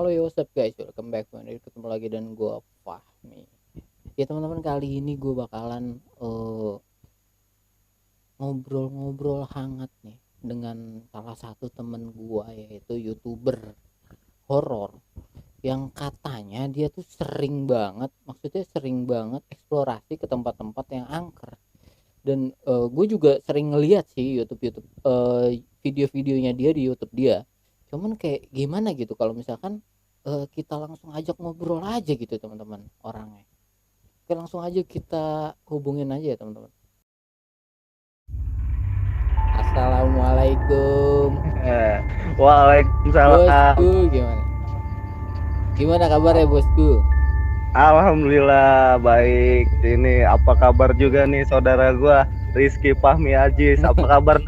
Halo ya, what's up guys, welcome back, ketemu lagi dan gue Fahmi. Ya teman-teman, kali ini gue bakalan ngobrol-ngobrol hangat nih dengan salah satu temen gue, yaitu YouTuber horor yang katanya dia tuh sering banget eksplorasi ke tempat-tempat yang angker. Dan gue juga sering ngeliat sih YouTube video-videonya dia di YouTube dia. Cuman kayak gimana gitu kalau misalkan kita langsung ajak ngobrol aja gitu teman-teman orangnya. Oke, langsung aja kita hubungin aja ya teman-teman. Assalamualaikum. Waalaikumsalam. Bosku, gimana kabar ya bosku? Alhamdulillah baik. Ini apa kabar juga nih saudara gua Rizky Fahmi Aziz? Apa kabar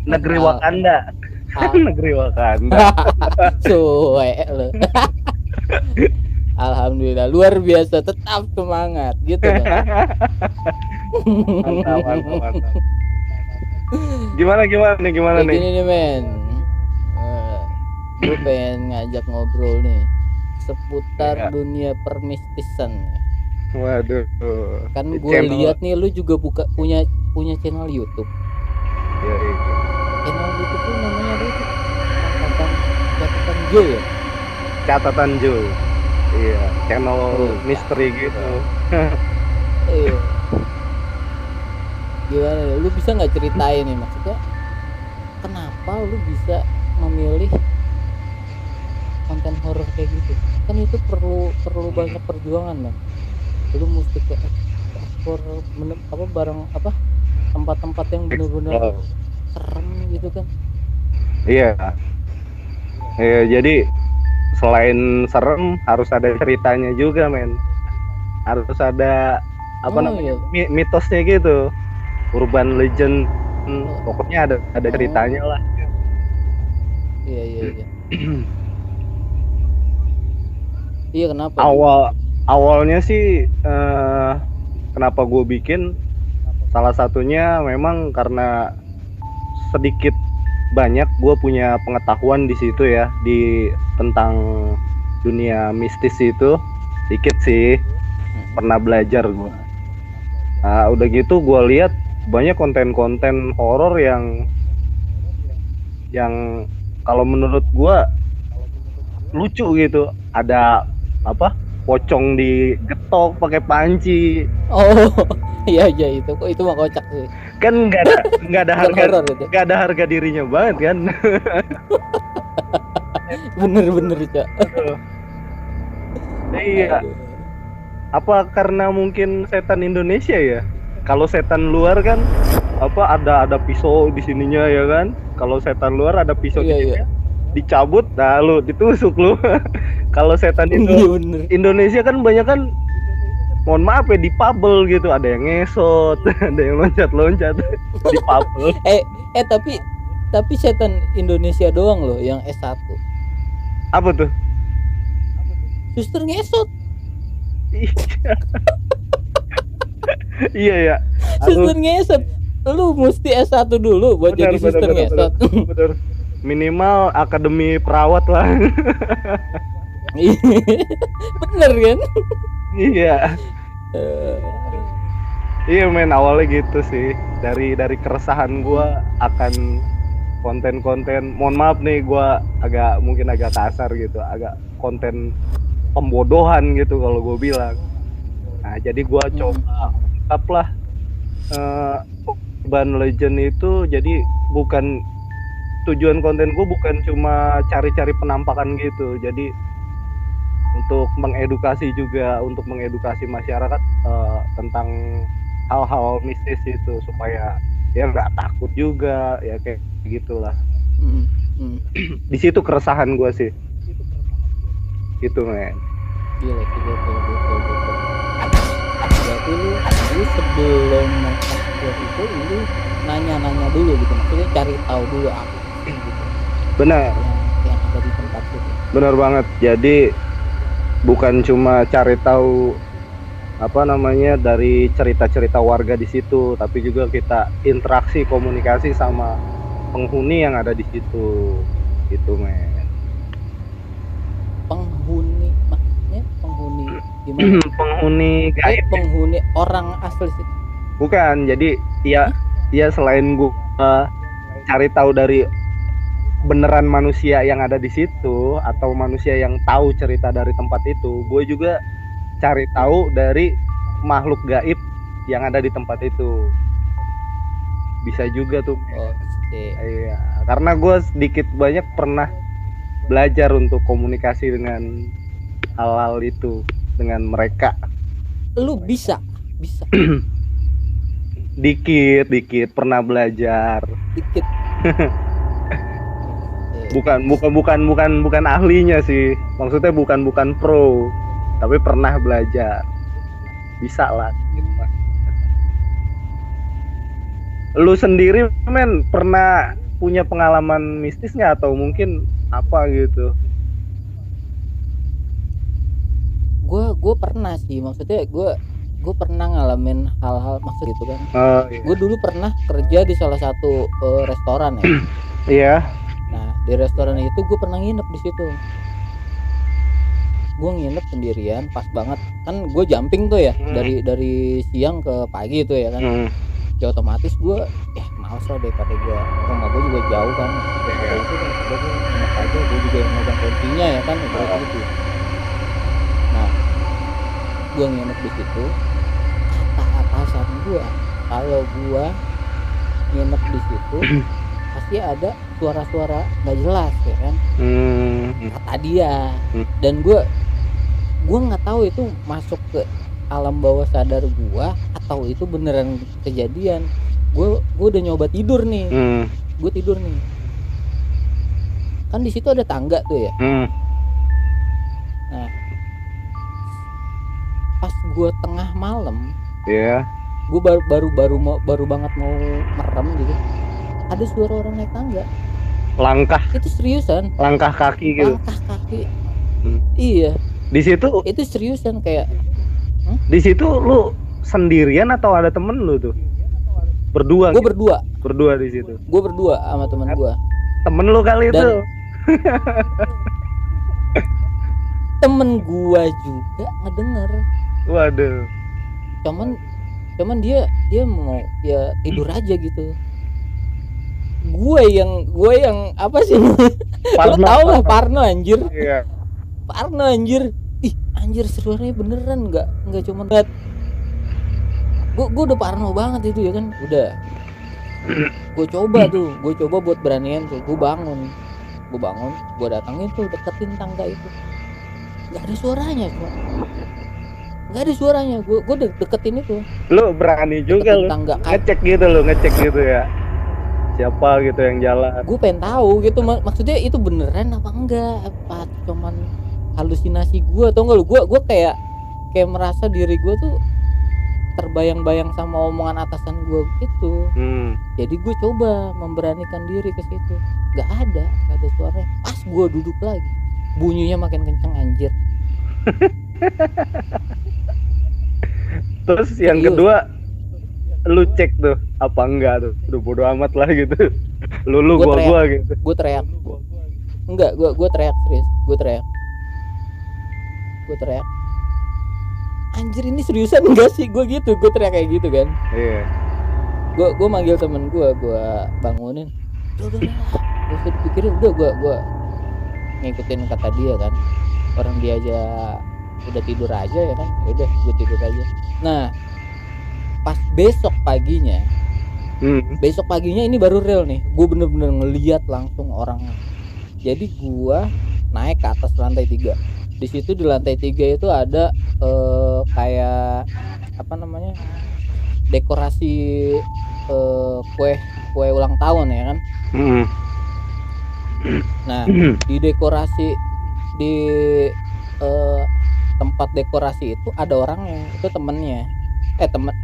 negeri Al, Wakanda? al Negeri Wakanda. Suwe lo. Alhamdulillah luar biasa, tetap semangat gitu dong. Mantap, mantap, mantap. Gimana Kayak nih? gini nih men, gue pengen ngajak ngobrol nih seputar Ya, dunia permistisan. waduh. Kan Di gue channel. lihat nih lu juga punya channel YouTube. Ya, iya. Channel YouTube tuh namanya apa itu? Catatan catatan Joe ya. Catatan Joe. Iya, channel Oh, misteri gitu. iya. Gimana ya? Lu bisa nggak ceritain nih, maksudnya kenapa lu bisa memilih konten horor kayak gitu? Kan itu perlu banyak perjuangan kan. Lu mesti ke ekspor barang apa, tempat-tempat yang benar-benar Oh, serem gitu kan. iya. Iya, jadi selain serem harus ada ceritanya juga, men. Harus ada apa Oh namanya iya. mitosnya gitu, urban legend. Oh, Pokoknya ada oh, ceritanya lah. iya iya iya. Iya, kenapa nih? Awalnya sih kenapa gue bikin, salah satunya memang karena sedikit banyak gue punya pengetahuan di situ ya, di tentang dunia mistis itu dikit sih, Hmm. pernah belajar gue. Nah, udah gitu gue lihat banyak konten-konten horor yang kalau menurut gua lucu gitu. Ada apa? Pocong digetok pakai panci. Oh, iya iya, itu mah kocak sih. Kan nggak ada Bukan harga horor itu. nggak ada harga dirinya banget kan. Bener-bener, Cak. Aduh. Iya, Aduh. apa karena mungkin setan Indonesia ya? Kalau setan luar kan apa ada pisau di sininya ya kan? Kalau setan luar ada pisau di Iya iya. sini, dicabut, nah lu ditusuk lu. Kalau setan Iya bener. Indonesia kan banyak kan, mohon maaf ya, di pabel gitu, ada yang ngesot, ada yang loncat-loncat di pabel. Eh tapi setan Indonesia doang loh yang S1. Apa tuh? Suster ngesot. Iya ya. Aduh, Suster ngesot. Lu mesti S1 dulu buat benar jadi benar suster benar benar ngesot. benar. Minimal akademi perawat lah. Bener kan? Iya. Eh, Iya men, awalnya gitu sih, dari keresahan gue akan konten-konten, mohon maaf nih gue mungkin agak kasar gitu, agak konten pembodohan gitu kalau gue bilang. Nah jadi gue hmm. coba ungkap lah, urban legend itu. Jadi bukan, tujuan konten gue bukan cuma cari-cari penampakan gitu, jadi untuk mengedukasi juga, untuk mengedukasi masyarakat tentang hal-hal mistis itu, supaya ya nggak takut juga ya, kayak gitulah. Hmm. Hmm. Di situ keresahan gue sih gitu, men. Gila sih, betul betul betul. Berarti lu sebelum mengeksplor itu lu nanya-nanya dulu gitu, maksudnya cari tahu dulu apa sih gitu Benar, yang ada di tempat itu. benar banget. Jadi bukan cuma cari tahu apa namanya dari cerita-cerita warga di situ, tapi juga kita interaksi, komunikasi sama penghuni yang ada di situ gitu, men. Penghuni Gimana? penghuni gaib. Penghuni orang asli sih. Bukan, jadi ya Hah? ya selain gua cari tahu dari beneran manusia yang ada di situ atau manusia yang tahu cerita dari tempat itu, gue juga cari tahu dari makhluk gaib yang ada di tempat itu. Bisa juga tuh. Oke. Iya, karena gue sedikit banyak pernah belajar untuk komunikasi dengan hal-hal itu dengan mereka. Lu bisa Dikit pernah belajar. dikit. Bukan ahlinya sih, maksudnya bukan pro, tapi pernah belajar, bisa lah gitu. Lu sendiri men pernah punya pengalaman mistis nggak atau mungkin apa gitu? Gue pernah sih, maksudnya gue pernah ngalamin hal-hal maksud gitu kan. Iya. Gue dulu pernah kerja di salah satu restoran ya. Iya. Nah di restoran itu gue pernah nginep di situ. Gue nginep sendirian, pas banget kan gue jumping tuh ya, dari siang ke pagi tuh ya kan. Ya otomatis gue males lah, daripada gue rumah gue juga jauh kan. Daripada itu kan gue nginep aja, gue juga yang megang kuncinya ya kan, gitu. Nah gue nginep di situ, kata atasan gue kalau gue nginep di situ pasti ada suara-suara nggak jelas ya kan, kata dia. Dan gue nggak tahu itu masuk ke alam bawah sadar gue atau itu beneran kejadian. Gue udah nyoba tidur nih, gue tidur nih kan di situ ada tangga tuh ya. Nah pas gue tengah malam, gue baru banget mau merem gitu, ada suara orang naik tangga. Langkah itu seriusan, langkah kaki gitu. langkah kaki. Iya Di situ itu seriusan kayak di situ lu sendirian atau ada temen lu tuh? Berdua. gue gitu? berdua di situ. gue berdua sama teman gue. Temen lu kali Dan itu. temen gue juga ngedenger. Waduh. cuman dia mau ya tidur aja gitu. Gue yang apa sih? Lo tau lah Parno anjir. Iya. Parno anjir. Ih anjir suaranya beneran nggak cuma liat. Gue udah parno banget itu ya kan. Udah gue coba buat beranian tuh. Gue bangun gue datangin tuh, deketin tangga itu, nggak ada suaranya kok, nggak ada suaranya. Gue deketin itu. Lu berani juga lu tangga, ngecek gitu ya, siapa gitu yang jalan. Gue pengen tahu gitu, maksudnya itu beneran apa enggak, apa cuman halusinasi gue atau enggak. Gue kayak merasa diri gue tuh terbayang-bayang sama omongan atasan gue gitu. Jadi gue coba memberanikan diri ke situ, nggak ada suaranya. Pas gue duduk lagi, bunyinya makin kenceng anjir. Terus yang kedua lu cek tuh apa enggak tuh, udah bodo amat lah gitu. Lu gua gitu. Gue teriak. Enggak, gue teriak serius. Gue teriak. Anjir ini seriusan enggak sih? Gue gitu, gue teriak kayak gitu kan. Iya. Gue manggil temen gue bangunin. Udah. Gak usah dipikirin, udah gue ngikutin kata dia kan. Orang dia aja udah tidur aja ya kan. Ya udah, gue tidur aja. Nah, pas besok paginya ini baru real nih. Gue bener-bener ngeliat langsung orangnya. Jadi gue naik ke atas lantai 3. Di situ di lantai 3 itu ada kayak apa namanya, dekorasi kue ulang tahun ya kan. Nah di dekorasi di tempat dekorasi itu ada orangnya, itu temennya,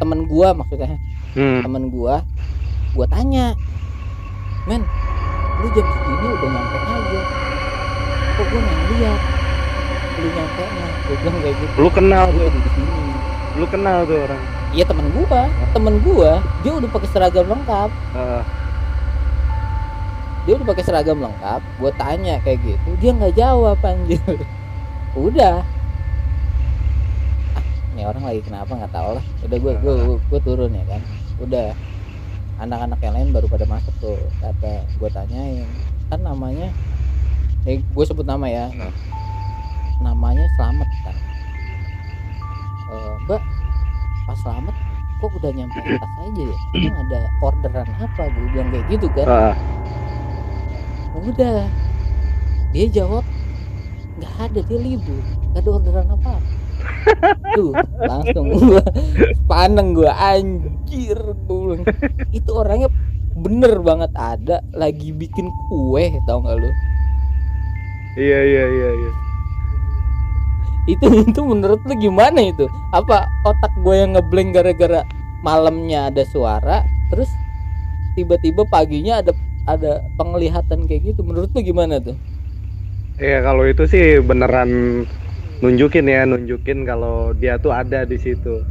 temen gua maksudnya. Temen gua tanya, men lu jam segini udah nyampe aja, kok gua nggak lihat lu nyampe nya. Gua bilang kayak gitu. Lu kenal tuh di sini. Lu kenal tuh orang? Iya temen gua dia udah pakai seragam lengkap. Dia udah pakai seragam lengkap. Gue tanya kayak gitu, dia nggak jawab anjir. Udah nih orang lagi kenapa nggak tahu lah. Udah gue turun ya kan. Udah anak-anak yang lain baru pada masuk tuh. Kata gue tanyain kan namanya, gue sebut nama ya, namanya Slamet kan. Mbak, Pak Slamet kok udah nyampe atas aja ya, emang ada orderan apa? Gue bilang kayak gitu kan. Udah, dia jawab nggak ada, dia libur, nggak ada orderan apa. Tuh langsung gue paneng, gue anjir, gue bilang itu orangnya bener banget ada lagi bikin kue, tau nggak lu? Iya. Itu menurut lu gimana itu? Apa otak gue yang ngeblank gara-gara malamnya ada suara, terus tiba-tiba paginya ada penglihatan kayak gitu? Menurut lu gimana tuh? Iya, kalau itu sih beneran nunjukin kalau dia tuh ada di situ.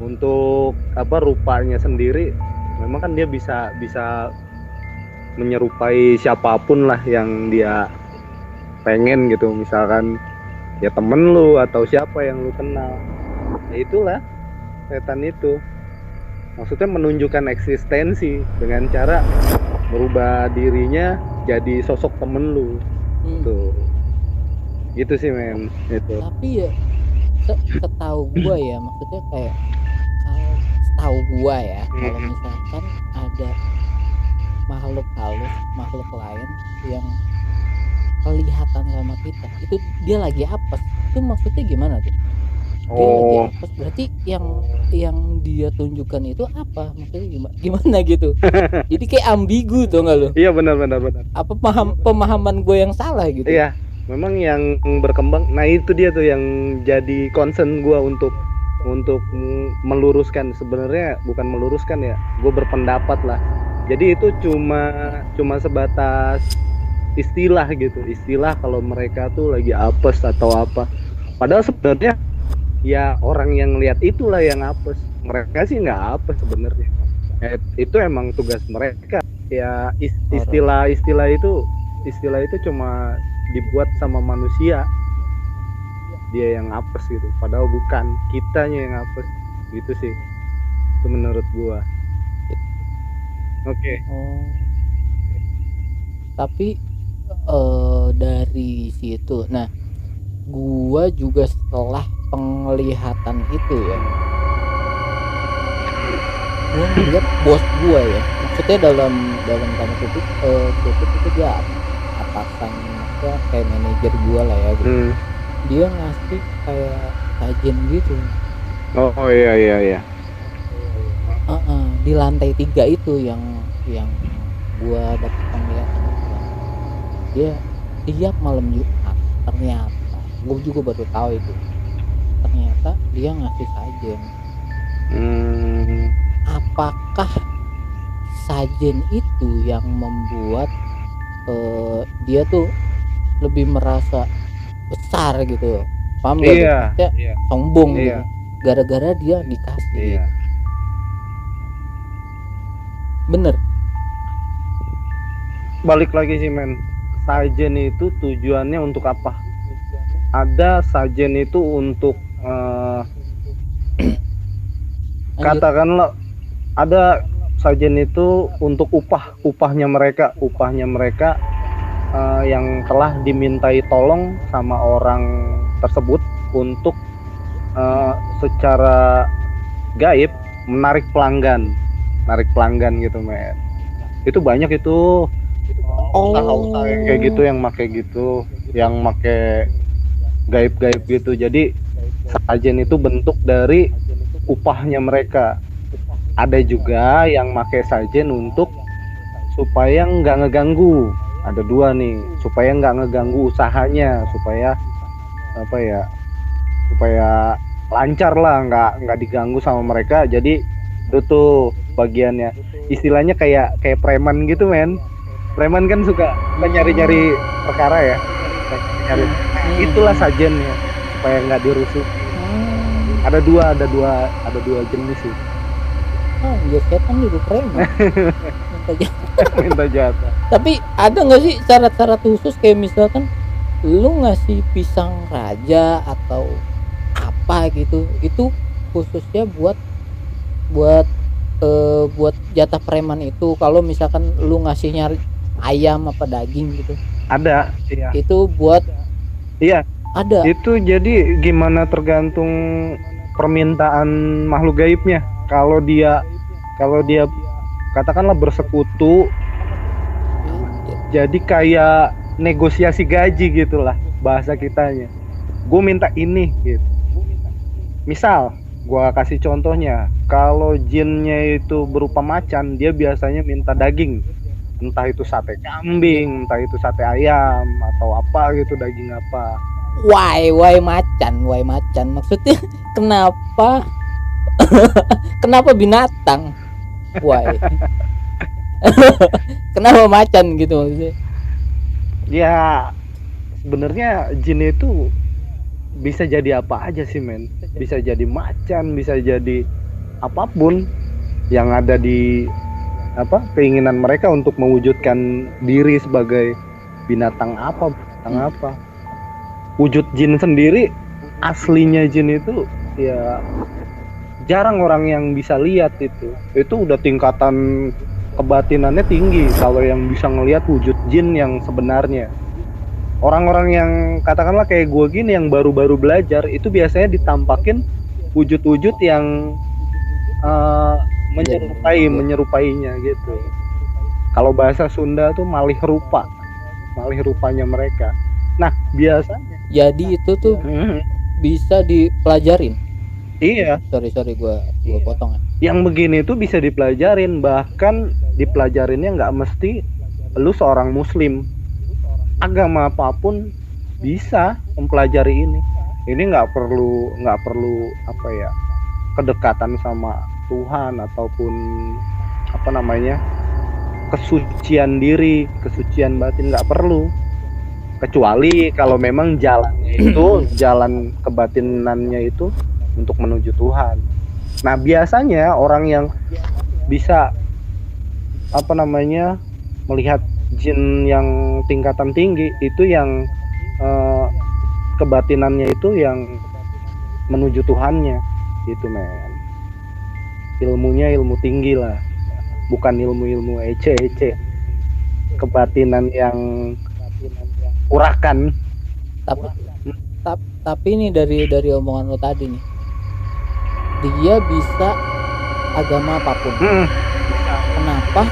Untuk apa, rupanya sendiri memang kan dia bisa menyerupai siapapun lah yang dia pengen gitu, misalkan ya temen lu atau siapa yang lu kenal. Ya itulah setan itu, maksudnya menunjukkan eksistensi dengan cara merubah dirinya jadi sosok temen lu. Tuh gitu sih men itu. Tapi ya setahu gua ya, maksudnya kayak kalau setahu gua ya, kalau misalkan ada makhluk halus, makhluk lain yang kelihatan sama kita, itu dia lagi apes, itu maksudnya gimana tuh? Dia lagi apes, berarti yang dia tunjukkan itu apa? Maksudnya gimana gitu? Jadi kayak ambigu tuh nggak lo? Iya benar. Apa pemahaman gue yang salah gitu? Iya, memang yang berkembang. Nah itu dia tuh yang jadi concern gue untuk meluruskan, sebenarnya bukan meluruskan ya, gue berpendapat lah. Jadi itu cuma sebatas istilah gitu, istilah kalau mereka tuh lagi apes atau apa. Padahal sebenarnya ya orang yang lihat itulah yang apes, mereka sih nggak apes sebenarnya. Itu emang tugas mereka. Ya istilah itu cuma dibuat sama manusia, dia yang apes gitu, padahal bukan, kitanya yang apes gitu sih, itu menurut gua. Oke. Tapi dari situ, nah gua juga setelah penglihatan itu ya, gua ngeliat bos gua ya, maksudnya dalam tanda kutip itu dia atasan, maksudnya kayak manajer gua lah ya gitu. Dia ngasih kayak sajen gitu. Oh iya. Di lantai 3 itu yang gua dapet penglihatan itu, dia tiap malam Jumat, ternyata gua juga baru tahu itu, ternyata dia ngasih sajen. Apakah sajen itu yang membuat dia tuh lebih merasa besar gitu, paham gak? Iya. Sombong gitu, gara-gara dia dikasih. Iya. Bener. Balik lagi sih men, sajen itu tujuannya untuk apa? Ada sajen itu untuk katakanlah ada sajen itu untuk upahnya mereka yang telah dimintai tolong sama orang tersebut untuk secara gaib menarik pelanggan gitu men. Itu banyak itu usaha-usaha yang kayak gitu, yang make gaib gitu. Jadi sajen itu bentuk dari upahnya mereka. Ada juga yang make sajen untuk supaya nggak ngeganggu. Ada dua nih, supaya nggak ngeganggu usahanya, supaya lancar lah, nggak diganggu sama mereka. Jadi itu tuh bagiannya, istilahnya kayak preman gitu men. Preman kan suka nyari perkara ya, itulah sajennya, supaya nggak dirusuk. Ada dua jenis sih. Ya setan juga preman. Minta jatah. Tapi ada nggak sih syarat-syarat khusus, kayak misalkan lu ngasih pisang raja atau apa gitu, itu khususnya buat buat jatah preman itu. Kalau misalkan lu ngasihnya ayam apa daging gitu, Ada, iya. itu buat Iya, ada. itu jadi gimana tergantung permintaan makhluk gaibnya. Kalau dia katakanlah bersekutu, jadi kayak negosiasi gaji gitulah bahasa kitanya. Gue minta ini gitu. Misal, gue kasih contohnya, kalau jinnya itu berupa macan, dia biasanya minta daging. Entah itu sate kambing, entah itu sate ayam, atau apa gitu, daging apa. Why macan maksudnya kenapa kenapa binatang, why kenapa macan gitu maksudnya. Ya, sebenarnya jin itu bisa jadi apa aja sih, men. Bisa jadi macan, bisa jadi apapun yang ada di keinginan mereka untuk mewujudkan diri sebagai binatang apa. Wujud jin sendiri, aslinya jin itu ya jarang orang yang bisa lihat itu udah tingkatan kebatinannya tinggi kalau yang bisa ngelihat wujud jin yang sebenarnya. Orang-orang yang katakanlah kayak gue gini yang baru-baru belajar itu biasanya ditampakin wujud-wujud yang menyerupainya gitu. Kalau bahasa Sunda tuh malih rupanya mereka. Nah, biasanya jadi itu tuh bisa dipelajarin. Iya. Sorry gue potong ya. Yang begini tuh bisa dipelajarin, bahkan dipelajarinnya nggak mesti lu seorang muslim. Agama apapun bisa mempelajari ini. Ini nggak perlu kedekatan sama Tuhan ataupun kesucian diri, kesucian batin, nggak perlu. Kecuali kalau memang jalannya itu jalan kebatinannya itu untuk menuju Tuhan. Nah, biasanya orang yang bisa melihat jin yang tingkatan tinggi itu yang kebatinannya itu yang menuju Tuhannya gitu, men. Ilmunya ilmu tinggi lah, bukan ilmu ece-ece, kebatinan yang urakan. Tapi ini dari omongan lo tadi nih, dia bisa agama apapun. Kenapa